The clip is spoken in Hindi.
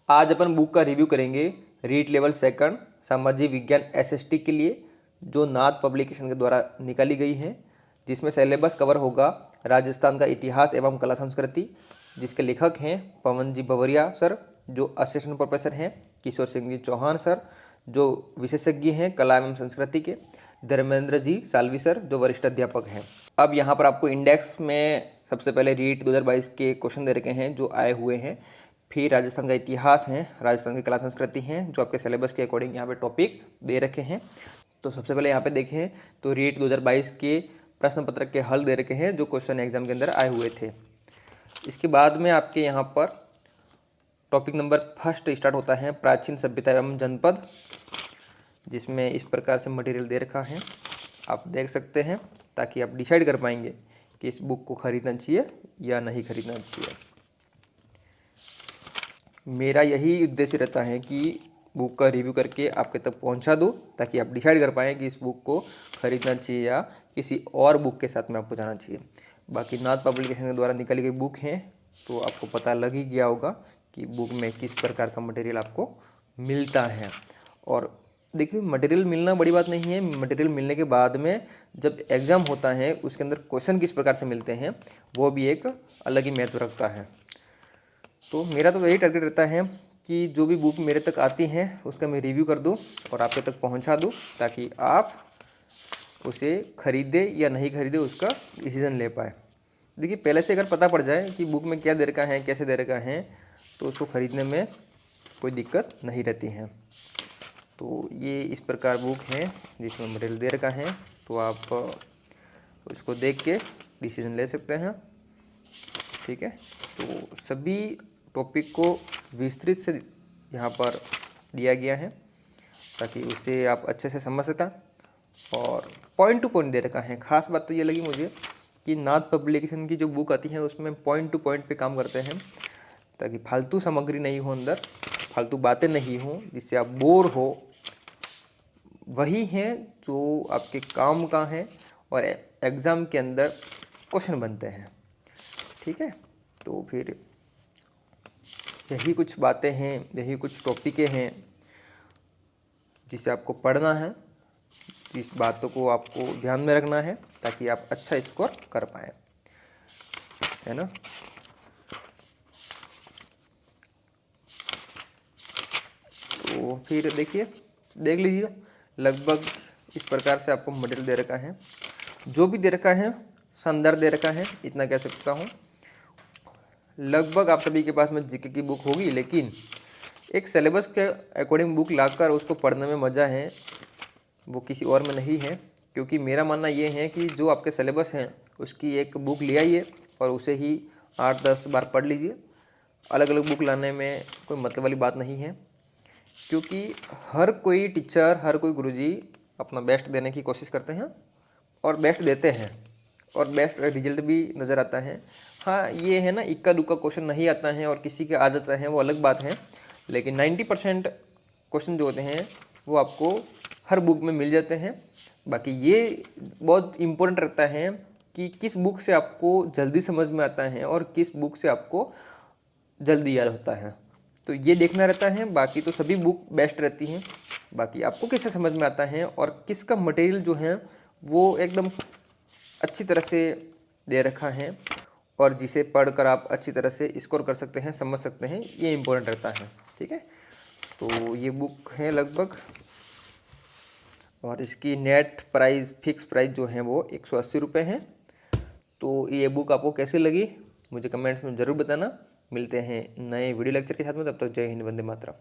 आज अपन बुक का रिव्यू करेंगे रीट लेवल सेकंड सामाजिक विज्ञान एसएसटी के लिए, जो नाथ पब्लिकेशन के द्वारा निकाली गई है, जिसमें सिलेबस कवर होगा राजस्थान का इतिहास एवं कला संस्कृति, जिसके लेखक हैं पवन जी बवरिया सर जो असिस्टेंट प्रोफेसर हैं, किशोर सिंह जी चौहान सर जो विशेषज्ञ हैं कला एवं संस्कृति के, धर्मेंद्र जी सालवी सर जो वरिष्ठ अध्यापक हैं। अब यहाँ पर आपको इंडेक्स में सबसे पहले रीट 2022 के क्वेश्चन दे रखे हैं जो आए हुए हैं, फिर राजस्थान का इतिहास है, राजस्थान की कला संस्कृति हैं जो आपके सिलेबस के अकॉर्डिंग यहाँ पे टॉपिक दे रखे हैं। तो सबसे पहले यहाँ पे देखें तो रीट 2022 के प्रश्न पत्र के हल दे रखे हैं जो क्वेश्चन एग्जाम के अंदर आए हुए थे। इसके बाद में आपके यहाँ पर टॉपिक नंबर फर्स्ट स्टार्ट होता है प्राचीन सभ्यता एवं जनपद, जिसमें इस प्रकार से मटेरियल दे रखा है, आप देख सकते हैं, ताकि आप डिसाइड कर पाएंगे कि इस बुक को खरीदना चाहिए या नहीं खरीदना चाहिए। मेरा यही उद्देश्य रहता है कि बुक का रिव्यू करके आपके तक पहुंचा दूं, ताकि आप डिसाइड कर पाएँ कि इस बुक को खरीदना चाहिए या किसी और बुक के साथ में आपको जाना चाहिए। बाकी नाथ पब्लिकेशन के द्वारा निकाली गई बुक है तो आपको पता लग ही गया होगा कि बुक में किस प्रकार का मटेरियल आपको मिलता है। और देखिए, मटेरियल मिलना बड़ी बात नहीं है, मटेरियल मिलने के बाद में जब एग्ज़ाम होता है उसके अंदर क्वेश्चन किस प्रकार से मिलते हैं वो भी एक अलग ही महत्व रखता है। तो मेरा तो यही टारगेट रहता है कि जो भी बुक मेरे तक आती हैं उसका मैं रिव्यू कर दूं और आपके तक पहुंचा दूं, ताकि आप उसे खरीदे या नहीं खरीदे उसका डिसीज़न ले पाए। देखिए, पहले से अगर पता पड़ जाए कि बुक में क्या दे रखा है, कैसे दे रखा है, तो उसको ख़रीदने में कोई दिक्कत नहीं रहती है। तो ये इस प्रकार बुक है जिसमें मटेरियल दे रखा है, तो आप उसको देख के डिसीजन ले सकते हैं। ठीक है, तो सभी टॉपिक को विस्तृत से यहाँ पर दिया गया है ताकि उसे आप अच्छे से समझ सकें, और पॉइंट टू पॉइंट दे रखा है। खास बात तो ये लगी मुझे कि नाथ पब्लिकेशन की जो बुक आती है उसमें पॉइंट टू पॉइंट पे काम करते हैं, ताकि फालतू सामग्री नहीं हो, अंदर फालतू बातें नहीं हो जिससे आप बोर हो। वही हैं जो आपके काम का है और एग्ज़ाम के अंदर क्वेश्चन बनते हैं। ठीक है, तो फिर यही कुछ बातें हैं, यही कुछ टॉपिकें हैं जिसे आपको पढ़ना है, जिस बातों को आपको ध्यान में रखना है ताकि आप अच्छा स्कोर कर पाएँ, है ना। तो फिर देखिए, देख लीजिए, लगभग इस प्रकार से आपको मटेरियल दे रखा है, जो भी दे रखा है शानदार दे रखा है, इतना कह सकता हूँ। लगभग आप सभी के पास में जीके की बुक होगी, लेकिन एक सिलेबस के अकॉर्डिंग बुक लाकर उसको पढ़ने में मज़ा है वो किसी और में नहीं है। क्योंकि मेरा मानना ये है कि जो आपके सिलेबस हैं उसकी एक बुक ले आइए और उसे ही 8-10 बार पढ़ लीजिए। अलग अलग बुक लाने में कोई मतलब वाली बात नहीं है, क्योंकि हर कोई टीचर, हर कोई गुरुजी अपना बेस्ट देने की कोशिश करते हैं और बेस्ट देते हैं और बेस्ट रिजल्ट भी नज़र आता है। हाँ, ये है ना, इक्का दुक्का क्वेश्चन नहीं आता है और किसी के आ जाता है, वो अलग बात है, लेकिन 90% क्वेश्चन जो होते हैं वो आपको हर बुक में मिल जाते हैं। बाकी ये बहुत इम्पोर्टेंट रहता है कि किस बुक से आपको जल्दी समझ में आता है और किस बुक से आपको जल्दी याद होता है, तो ये देखना रहता है। बाकी तो सभी बुक बेस्ट रहती हैं, बाकी आपको किससे समझ में आता है और किसका मटेरियल जो है वो एकदम अच्छी तरह से दे रखा है और जिसे पढ़कर आप अच्छी तरह से स्कोर कर सकते हैं, समझ सकते हैं, ये इम्पोर्टेंट रहता है। ठीक है, तो ये बुक है लगभग, और इसकी नेट प्राइस, फिक्स प्राइस जो है वो 180 रुपये है। तो ये बुक आपको कैसी लगी मुझे कमेंट्स में ज़रूर बताना। मिलते हैं नए वीडियो लेक्चर के साथ में, तब तक जय हिंद, वंदे मातरम।